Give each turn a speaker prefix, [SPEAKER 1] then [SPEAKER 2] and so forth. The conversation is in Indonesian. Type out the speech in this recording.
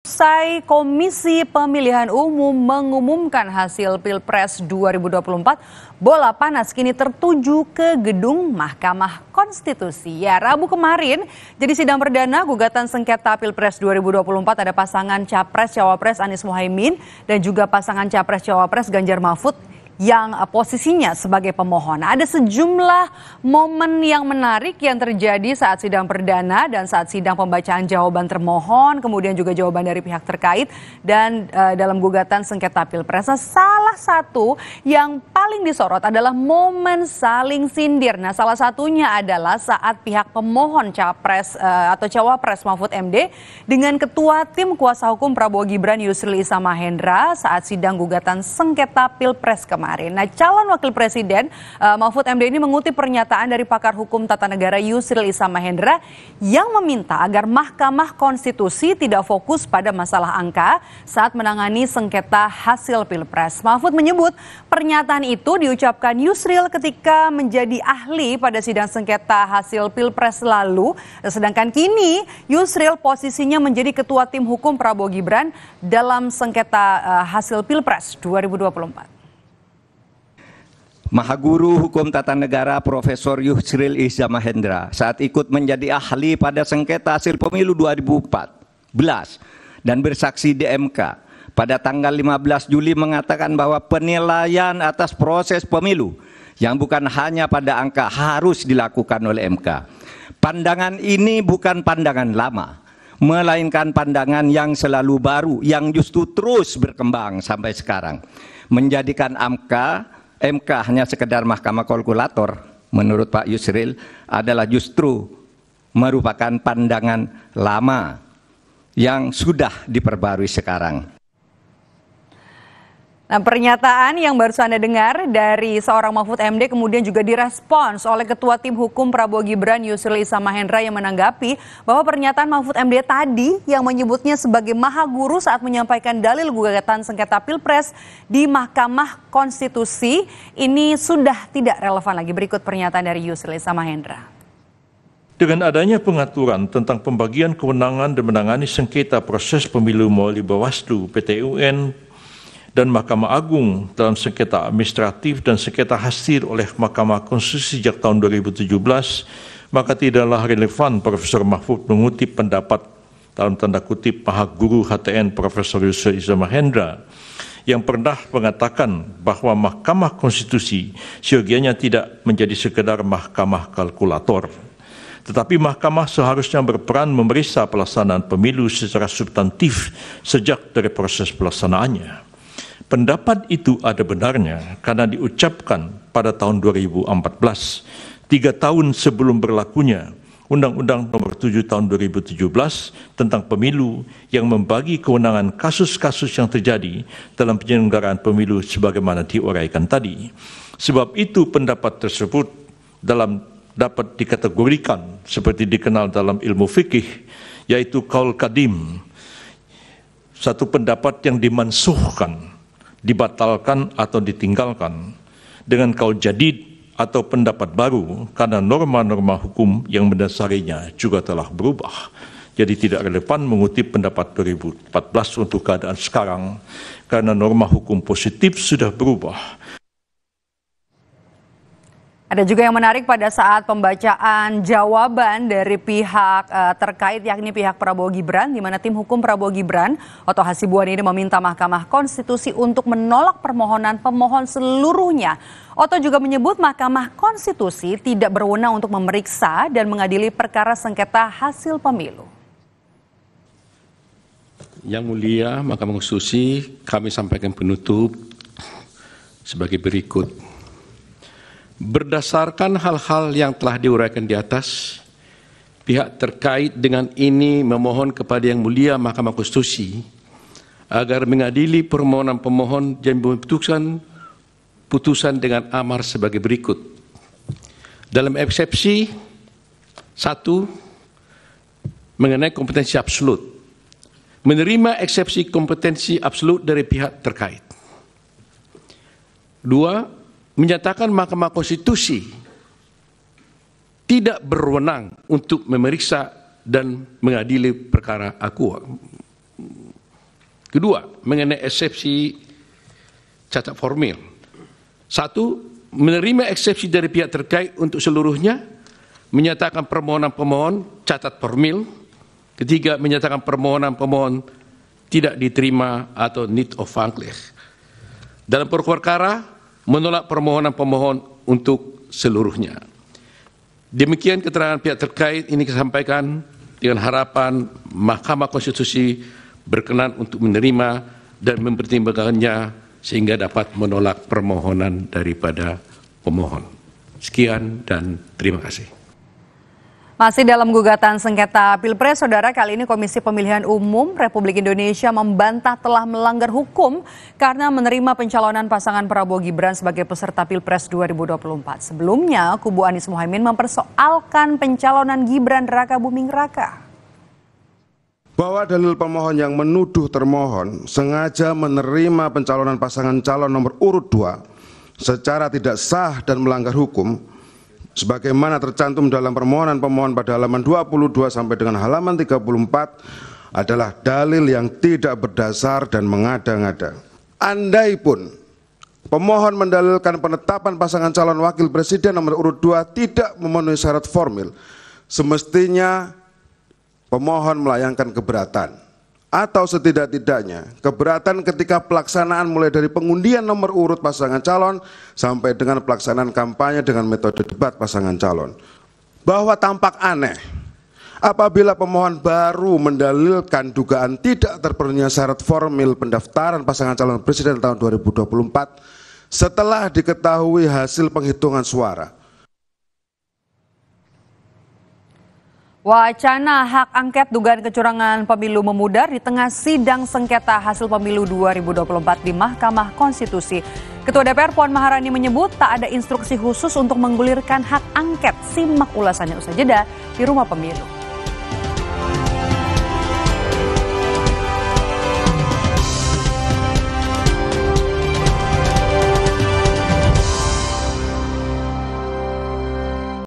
[SPEAKER 1] Usai Komisi Pemilihan Umum mengumumkan hasil Pilpres 2024, bola panas kini tertuju ke gedung Mahkamah Konstitusi. Ya, Rabu kemarin jadi sidang perdana gugatan sengketa Pilpres 2024 ada pasangan Capres-Cawapres Anies Mohaimin dan juga pasangan Capres-Cawapres Ganjar Mahfud yang posisinya sebagai pemohon. Ada sejumlah momen yang menarik yang terjadi saat sidang perdana dan saat sidang pembacaan jawaban termohon, kemudian juga jawaban dari pihak terkait dan dalam gugatan sengketa Pilpres. Nah, salah satu yang paling disorot adalah momen saling sindir. Nah, salah satunya adalah saat pihak pemohon Capres atau Cawapres Mahfud MD dengan Ketua Tim Kuasa Hukum Prabowo Gibran Yusril Iza Mahendra saat sidang gugatan sengketa Pilpres kemarin. Nah, calon wakil presiden Mahfud MD ini mengutip pernyataan dari pakar hukum tata negara Yusril Iza Mahendra yang meminta agar Mahkamah Konstitusi tidak fokus pada masalah angka saat menangani sengketa hasil Pilpres. Mahfud menyebut pernyataan itu diucapkan Yusril ketika menjadi ahli pada sidang sengketa hasil Pilpres lalu, sedangkan kini Yusril posisinya menjadi Ketua Tim Hukum Prabowo Gibran dalam sengketa hasil Pilpres 2024.
[SPEAKER 2] Mahaguru Hukum Tata Negara Profesor Yusril Iza Mahendra saat ikut menjadi ahli pada sengketa hasil pemilu 2014 dan bersaksi di MK pada tanggal 15 Juli mengatakan bahwa penilaian atas proses pemilu yang bukan hanya pada angka harus dilakukan oleh MK. Pandangan ini bukan pandangan lama, melainkan pandangan yang selalu baru yang justru terus berkembang sampai sekarang. Menjadikan MK hanya sekedar mahkamah kalkulator, menurut Pak Yusril, adalah justru merupakan pandangan lama yang sudah diperbarui sekarang.
[SPEAKER 1] Nah, pernyataan yang baru Anda dengar dari seorang Mahfud MD kemudian juga direspons oleh Ketua Tim Hukum Prabowo Gibran Yusril Iza Mahendra yang menanggapi bahwa pernyataan Mahfud MD tadi yang menyebutnya sebagai mahaguru saat menyampaikan dalil gugatan sengketa Pilpres di Mahkamah Konstitusi ini sudah tidak relevan lagi. Berikut pernyataan dari Yusril Iza Mahendra.
[SPEAKER 3] Dengan adanya pengaturan tentang pembagian kewenangan dan menangani sengketa proses pemilu melalui Bawaslu, PT UN, dan Mahkamah Agung dalam sengketa administratif dan sengketa hasil oleh Mahkamah Konstitusi sejak tahun 2017, maka tidaklah relevan Profesor Mahfud mengutip pendapat dalam tanda kutip Mahaguru HTN Profesor Yusril Iza Mahendra yang pernah mengatakan bahwa Mahkamah Konstitusi seyogianya tidak menjadi sekedar mahkamah kalkulator. Tetapi mahkamah seharusnya berperan memeriksa pelaksanaan pemilu secara substantif sejak dari proses pelaksanaannya. Pendapat itu ada benarnya karena diucapkan pada tahun 2014, 3 tahun sebelum berlakunya Undang-Undang Nomor 7 Tahun 2017 tentang pemilu yang membagi kewenangan kasus-kasus yang terjadi dalam penyelenggaraan pemilu sebagaimana diuraikan tadi. Sebab itu pendapat tersebut dapat dikategorikan seperti dikenal dalam ilmu fikih, yaitu qaul qadim, satu pendapat yang dimansuhkan, dibatalkan atau ditinggalkan, dengan qaul jadid atau pendapat baru karena norma-norma hukum yang mendasarinya juga telah berubah. Jadi tidak relevan mengutip pendapat 2014 untuk keadaan sekarang karena norma hukum positif sudah berubah.
[SPEAKER 1] Ada juga yang menarik pada saat pembacaan jawaban dari pihak terkait yakni pihak Prabowo Gibran, di mana tim hukum Prabowo Gibran Oto Hasibuan ini meminta Mahkamah Konstitusi untuk menolak permohonan pemohon seluruhnya. Oto juga menyebut Mahkamah Konstitusi tidak berwenang untuk memeriksa dan mengadili perkara sengketa hasil pemilu.
[SPEAKER 4] Yang mulia Mahkamah Konstitusi, kami sampaikan penutup sebagai berikut. Berdasarkan hal-hal yang telah diuraikan di atas, pihak terkait dengan ini memohon kepada Yang Mulia Mahkamah Konstitusi agar mengadili permohonan pemohon dan putusan dengan amar sebagai berikut. Dalam eksepsi 1 mengenai kompetensi absolut, menerima eksepsi kompetensi absolut dari pihak terkait. 2, menyatakan Mahkamah Konstitusi tidak berwenang untuk memeriksa dan mengadili perkara akuo. Kedua, mengenai eksepsi cacat formil. Satu, menerima eksepsi dari pihak terkait untuk seluruhnya, menyatakan permohonan pemohon cacat formil. Ketiga, menyatakan permohonan pemohon tidak diterima atau need of function. Dalam pokok perkara, menolak permohonan pemohon untuk seluruhnya. Demikian keterangan pihak terkait ini disampaikan dengan harapan Mahkamah Konstitusi berkenan untuk menerima dan mempertimbangkannya sehingga dapat menolak permohonan daripada pemohon. Sekian dan terima kasih.
[SPEAKER 1] Masih dalam gugatan sengketa Pilpres, Saudara, kali ini Komisi Pemilihan Umum Republik Indonesia membantah telah melanggar hukum karena menerima pencalonan pasangan Prabowo Gibran sebagai peserta Pilpres 2024. Sebelumnya, kubu Anies Mohaimin mempersoalkan pencalonan Gibran Raka Buming Raka.
[SPEAKER 5] Bahwa dalil pemohon yang menuduh termohon sengaja menerima pencalonan pasangan calon nomor urut 2 secara tidak sah dan melanggar hukum, sebagaimana tercantum dalam permohonan pemohon pada halaman 22 sampai dengan halaman 34 adalah dalil yang tidak berdasar dan mengada-ngada. Andaipun pemohon mendalilkan penetapan pasangan calon wakil presiden nomor urut 2 tidak memenuhi syarat formil, semestinya pemohon melayangkan keberatan atau setidak-tidaknya keberatan ketika pelaksanaan mulai dari pengundian nomor urut pasangan calon sampai dengan pelaksanaan kampanye dengan metode debat pasangan calon. Bahwa tampak aneh apabila pemohon baru mendalilkan dugaan tidak terpenuhinya syarat formil pendaftaran pasangan calon presiden tahun 2024 setelah diketahui hasil penghitungan suara.
[SPEAKER 1] Wacana hak angket dugaan kecurangan pemilu memudar di tengah sidang sengketa hasil pemilu 2024 di Mahkamah Konstitusi. Ketua DPR Puan Maharani menyebut tak ada instruksi khusus untuk menggulirkan hak angket. Simak ulasannya usai jeda di Rumah Pemilu.